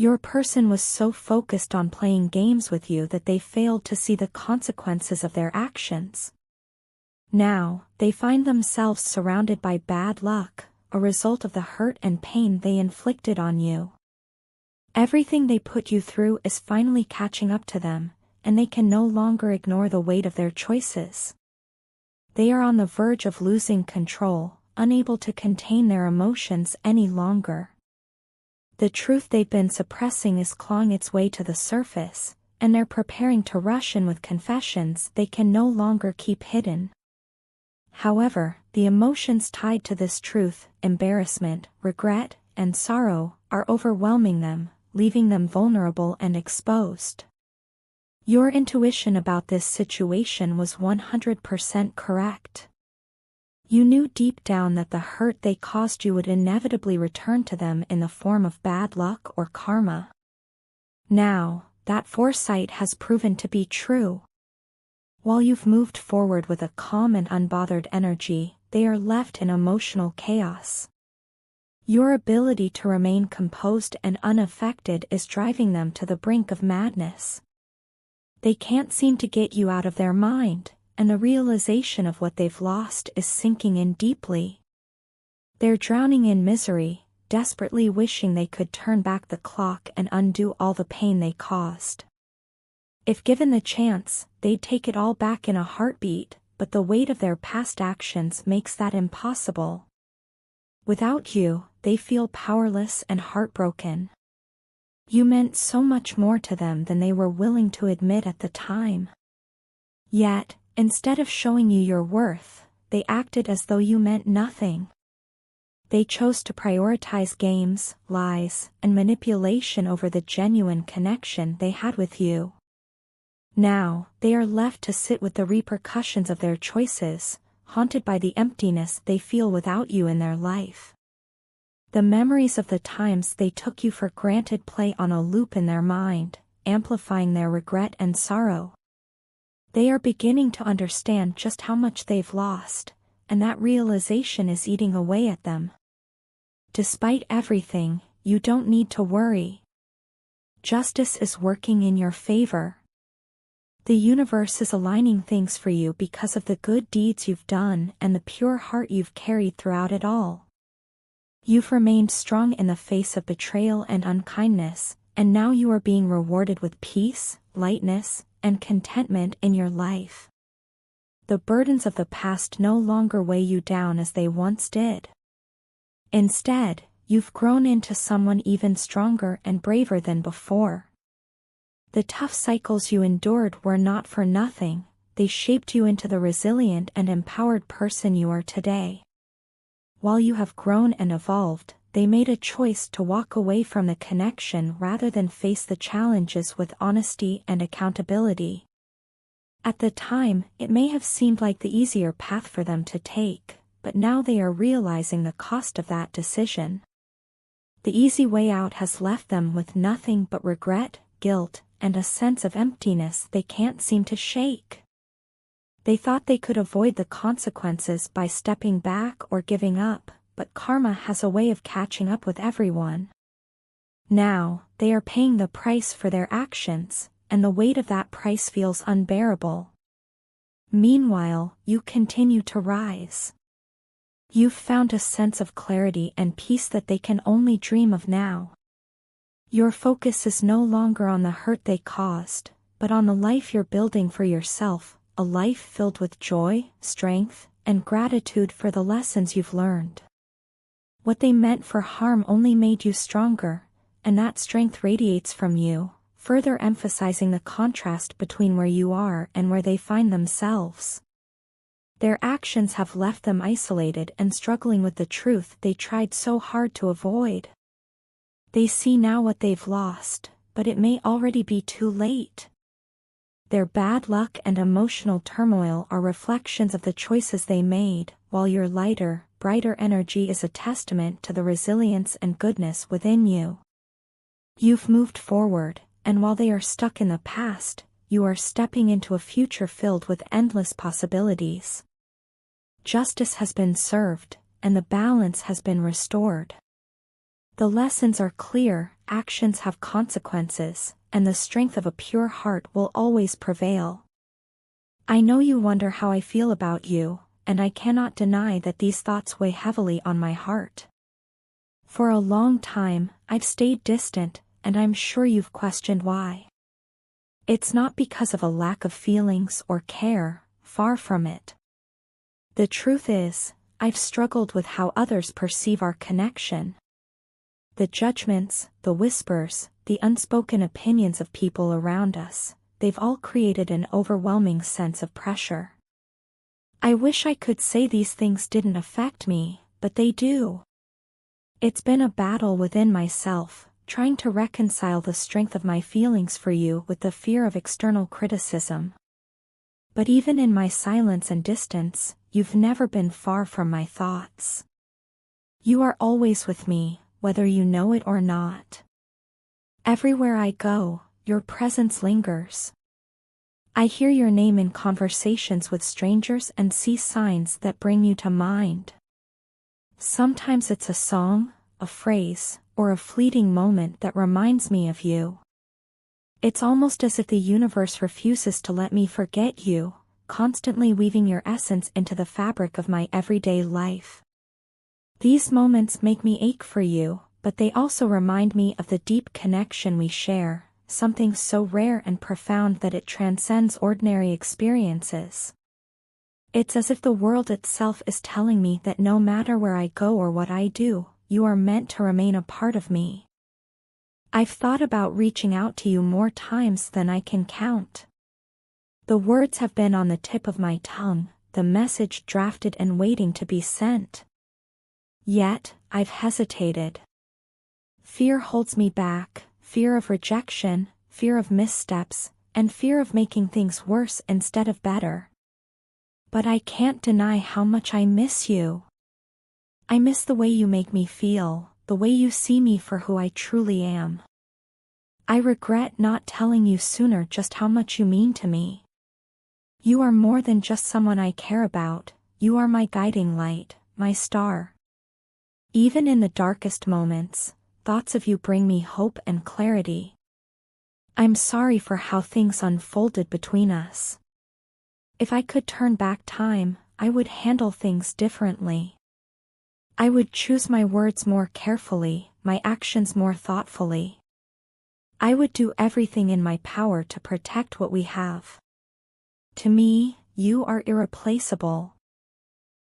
Your person was so focused on playing games with you that they failed to see the consequences of their actions. Now, they find themselves surrounded by bad luck, a result of the hurt and pain they inflicted on you. Everything they put you through is finally catching up to them, and they can no longer ignore the weight of their choices. They are on the verge of losing control, unable to contain their emotions any longer. The truth they've been suppressing is clawing its way to the surface, and they're preparing to rush in with confessions they can no longer keep hidden. However, the emotions tied to this truth, embarrassment, regret, and sorrow, are overwhelming them, leaving them vulnerable and exposed. Your intuition about this situation was 100% correct. You knew deep down that the hurt they caused you would inevitably return to them in the form of bad luck or karma. Now, that foresight has proven to be true. While you've moved forward with a calm and unbothered energy, they are left in emotional chaos. Your ability to remain composed and unaffected is driving them to the brink of madness. They can't seem to get you out of their mind, and the realization of what they've lost is sinking in deeply. They're drowning in misery, desperately wishing they could turn back the clock and undo all the pain they caused. If given the chance, they'd take it all back in a heartbeat, but the weight of their past actions makes that impossible. Without you, they feel powerless and heartbroken. You meant so much more to them than they were willing to admit at the time. Yet, instead of showing you your worth, they acted as though you meant nothing. They chose to prioritize games, lies, and manipulation over the genuine connection they had with you. Now, they are left to sit with the repercussions of their choices, haunted by the emptiness they feel without you in their life. The memories of the times they took you for granted play on a loop in their mind, amplifying their regret and sorrow. They are beginning to understand just how much they've lost, and that realization is eating away at them. Despite everything, you don't need to worry. Justice is working in your favor. The universe is aligning things for you because of the good deeds you've done and the pure heart you've carried throughout it all. You've remained strong in the face of betrayal and unkindness, and now you are being rewarded with peace, lightness, and contentment in your life. The burdens of the past no longer weigh you down as they once did. Instead, you've grown into someone even stronger and braver than before. The tough cycles you endured were not for nothing, they shaped you into the resilient and empowered person you are today. While you have grown and evolved, they made a choice to walk away from the connection rather than face the challenges with honesty and accountability. At the time, it may have seemed like the easier path for them to take, but now they are realizing the cost of that decision. The easy way out has left them with nothing but regret, guilt, and a sense of emptiness they can't seem to shake. They thought they could avoid the consequences by stepping back or giving up, but karma has a way of catching up with everyone. Now, they are paying the price for their actions, and the weight of that price feels unbearable. Meanwhile, you continue to rise. You've found a sense of clarity and peace that they can only dream of now. Your focus is no longer on the hurt they caused, but on the life you're building for yourself, a life filled with joy, strength, and gratitude for the lessons you've learned. What they meant for harm only made you stronger, and that strength radiates from you, further emphasizing the contrast between where you are and where they find themselves. Their actions have left them isolated and struggling with the truth they tried so hard to avoid. They see now what they've lost, but it may already be too late. Their bad luck and emotional turmoil are reflections of the choices they made, while your lighter, brighter energy is a testament to the resilience and goodness within you. You've moved forward, and while they are stuck in the past, you are stepping into a future filled with endless possibilities. Justice has been served, and the balance has been restored. The lessons are clear, actions have consequences, and the strength of a pure heart will always prevail. I know you wonder how I feel about you, and I cannot deny that these thoughts weigh heavily on my heart. For a long time, I've stayed distant, and I'm sure you've questioned why. It's not because of a lack of feelings or care, far from it. The truth is, I've struggled with how others perceive our connection. The judgments, the whispers, the unspoken opinions of people around us, they've all created an overwhelming sense of pressure. I wish I could say these things didn't affect me, but they do. It's been a battle within myself, trying to reconcile the strength of my feelings for you with the fear of external criticism. But even in my silence and distance, you've never been far from my thoughts. You are always with me, whether you know it or not. Everywhere I go, your presence lingers. I hear your name in conversations with strangers and see signs that bring you to mind. Sometimes it's a song, a phrase, or a fleeting moment that reminds me of you. It's almost as if the universe refuses to let me forget you, constantly weaving your essence into the fabric of my everyday life. These moments make me ache for you, but they also remind me of the deep connection we share, something so rare and profound that it transcends ordinary experiences. It's as if the world itself is telling me that no matter where I go or what I do, you are meant to remain a part of me. I've thought about reaching out to you more times than I can count. The words have been on the tip of my tongue, the message drafted and waiting to be sent. Yet, I've hesitated. Fear holds me back, fear of rejection, fear of missteps, and fear of making things worse instead of better. But I can't deny how much I miss you. I miss the way you make me feel, the way you see me for who I truly am. I regret not telling you sooner just how much you mean to me. You are more than just someone I care about, you are my guiding light, my star. Even in the darkest moments, thoughts of you bring me hope and clarity. I'm sorry for how things unfolded between us. If I could turn back time, I would handle things differently. I would choose my words more carefully, my actions more thoughtfully. I would do everything in my power to protect what we have. To me, you are irreplaceable.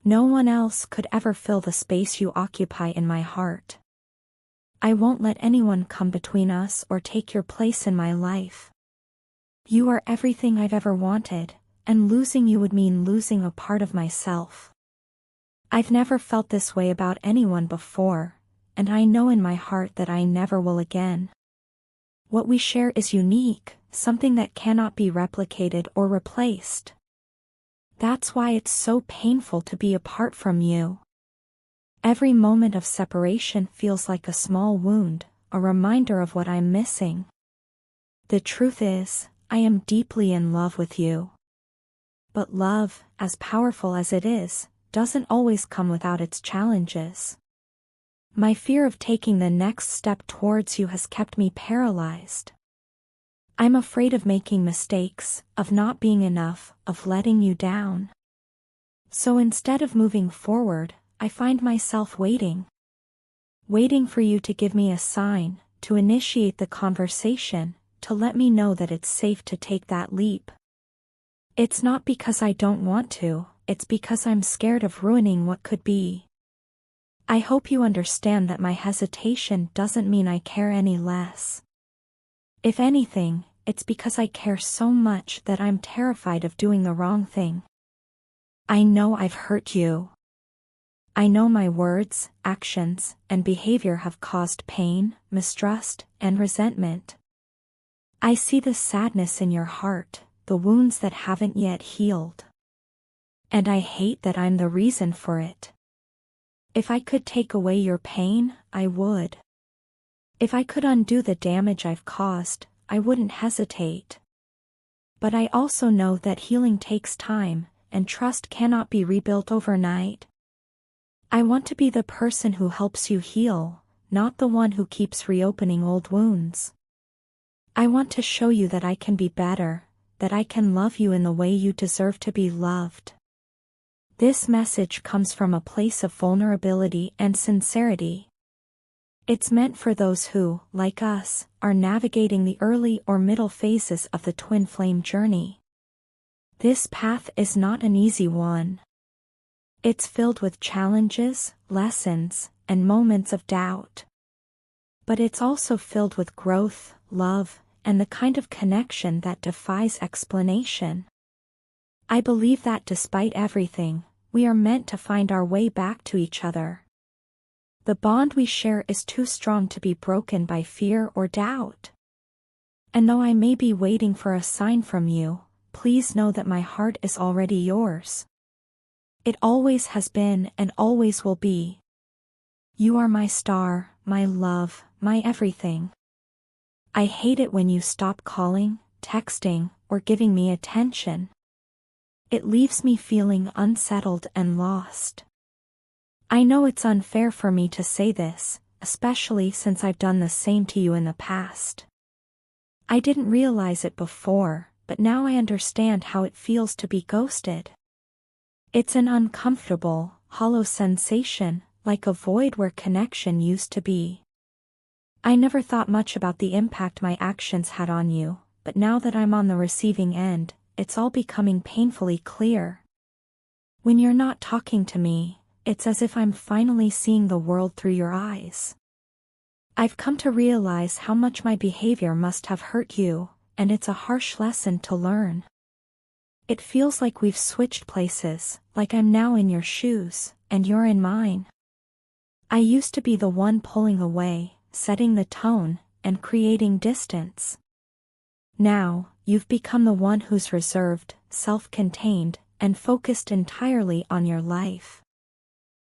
No one else could ever fill the space you occupy in my heart. I won't let anyone come between us or take your place in my life. You are everything I've ever wanted, and losing you would mean losing a part of myself. I've never felt this way about anyone before, and I know in my heart that I never will again. What we share is unique, something that cannot be replicated or replaced. That's why it's so painful to be apart from you. Every moment of separation feels like a small wound, a reminder of what I'm missing. The truth is, I am deeply in love with you. But love, as powerful as it is, doesn't always come without its challenges. My fear of taking the next step towards you has kept me paralyzed. I'm afraid of making mistakes, of not being enough, of letting you down. So instead of moving forward, I find myself waiting. Waiting for you to give me a sign, to initiate the conversation, to let me know that it's safe to take that leap. It's not because I don't want to, it's because I'm scared of ruining what could be. I hope you understand that my hesitation doesn't mean I care any less. If anything, it's because I care so much that I'm terrified of doing the wrong thing. I know I've hurt you. I know my words, actions, and behavior have caused pain, mistrust, and resentment. I see the sadness in your heart, the wounds that haven't yet healed. And I hate that I'm the reason for it. If I could take away your pain, I would. If I could undo the damage I've caused, I wouldn't hesitate. But I also know that healing takes time, and trust cannot be rebuilt overnight. I want to be the person who helps you heal, not the one who keeps reopening old wounds. I want to show you that I can be better, that I can love you in the way you deserve to be loved. This message comes from a place of vulnerability and sincerity. It's meant for those who, like us, are navigating the early or middle phases of the twin flame journey. This path is not an easy one. It's filled with challenges, lessons, and moments of doubt. But it's also filled with growth, love, and the kind of connection that defies explanation. I believe that despite everything, we are meant to find our way back to each other. The bond we share is too strong to be broken by fear or doubt. And though I may be waiting for a sign from you, please know that my heart is already yours. It always has been and always will be. You are my star, my love, my everything. I hate it when you stop calling, texting, or giving me attention. It leaves me feeling unsettled and lost. I know it's unfair for me to say this, especially since I've done the same to you in the past. I didn't realize it before, but now I understand how it feels to be ghosted. It's an uncomfortable, hollow sensation, like a void where connection used to be. I never thought much about the impact my actions had on you, but now that I'm on the receiving end, it's all becoming painfully clear. When you're not talking to me, it's as if I'm finally seeing the world through your eyes. I've come to realize how much my behavior must have hurt you, and it's a harsh lesson to learn. It feels like we've switched places, like I'm now in your shoes, and you're in mine. I used to be the one pulling away, setting the tone, and creating distance. Now, you've become the one who's reserved, self-contained, and focused entirely on your life.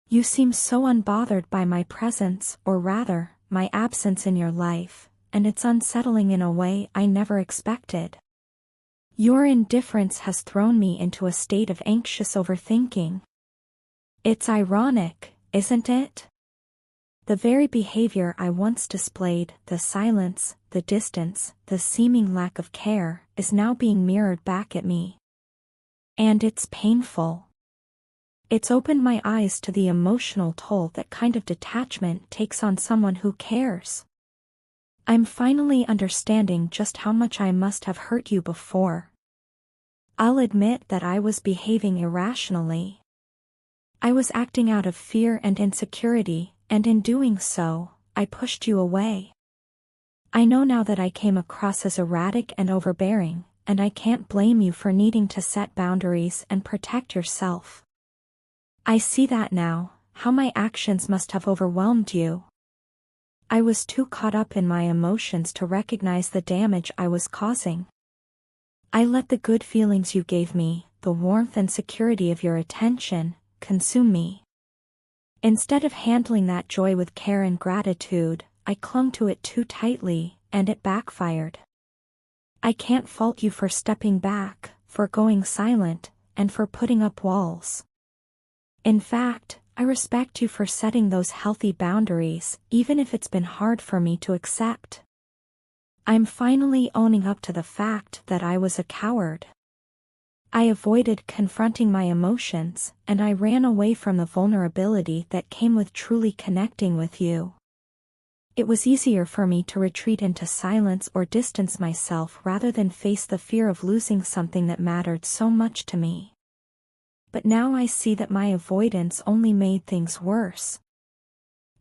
You seem so unbothered by my presence, or rather, my absence in your life, and it's unsettling in a way I never expected. Your indifference has thrown me into a state of anxious overthinking. It's ironic, isn't it? The very behavior I once displayed, the silence, the distance, the seeming lack of care, is now being mirrored back at me. And it's painful. It's opened my eyes to the emotional toll that kind of detachment takes on someone who cares. I'm finally understanding just how much I must have hurt you before. I'll admit that I was behaving irrationally. I was acting out of fear and insecurity, and in doing so, I pushed you away. I know now that I came across as erratic and overbearing, and I can't blame you for needing to set boundaries and protect yourself. I see that now, how my actions must have overwhelmed you. I was too caught up in my emotions to recognize the damage I was causing. I let the good feelings you gave me, the warmth and security of your attention, consume me. Instead of handling that joy with care and gratitude, I clung to it too tightly, and it backfired. I can't fault you for stepping back, for going silent, and for putting up walls. In fact, I respect you for setting those healthy boundaries, even if it's been hard for me to accept. I'm finally owning up to the fact that I was a coward. I avoided confronting my emotions, and I ran away from the vulnerability that came with truly connecting with you. It was easier for me to retreat into silence or distance myself rather than face the fear of losing something that mattered so much to me. But now I see that my avoidance only made things worse.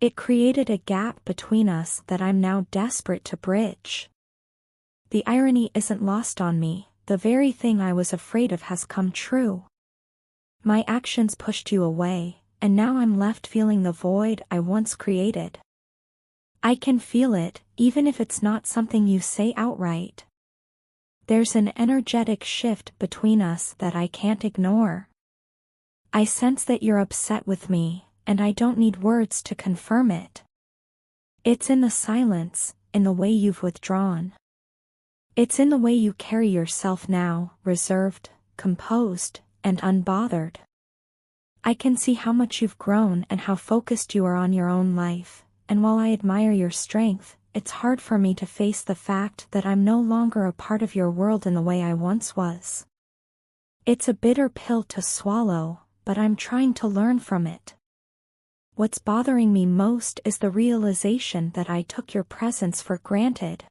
It created a gap between us that I'm now desperate to bridge. The irony isn't lost on me. The very thing I was afraid of has come true. My actions pushed you away, and now I'm left feeling the void I once created. I can feel it, even if it's not something you say outright. There's an energetic shift between us that I can't ignore. I sense that you're upset with me, and I don't need words to confirm it. It's in the silence, in the way you've withdrawn. It's in the way you carry yourself now, reserved, composed, and unbothered. I can see how much you've grown and how focused you are on your own life, and while I admire your strength, it's hard for me to face the fact that I'm no longer a part of your world in the way I once was. It's a bitter pill to swallow, but I'm trying to learn from it. What's bothering me most is the realization that I took your presence for granted.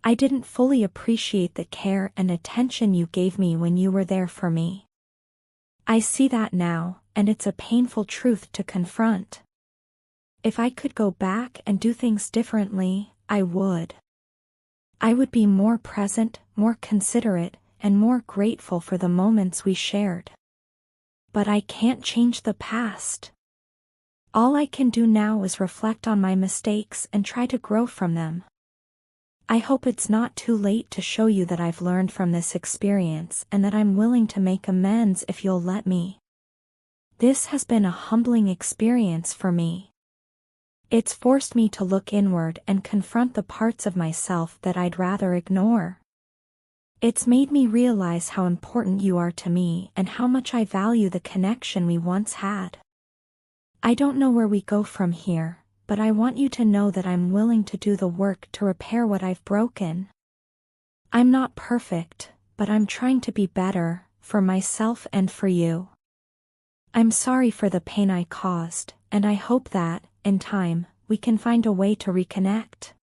I didn't fully appreciate the care and attention you gave me when you were there for me. I see that now, and it's a painful truth to confront. If I could go back and do things differently, I would. I would be more present, more considerate, and more grateful for the moments we shared. But I can't change the past. All I can do now is reflect on my mistakes and try to grow from them. I hope it's not too late to show you that I've learned from this experience and that I'm willing to make amends if you'll let me. This has been a humbling experience for me. It's forced me to look inward and confront the parts of myself that I'd rather ignore. It's made me realize how important you are to me and how much I value the connection we once had. I don't know where we go from here, but I want you to know that I'm willing to do the work to repair what I've broken. I'm not perfect, but I'm trying to be better, for myself and for you. I'm sorry for the pain I caused, and I hope that, in time, we can find a way to reconnect.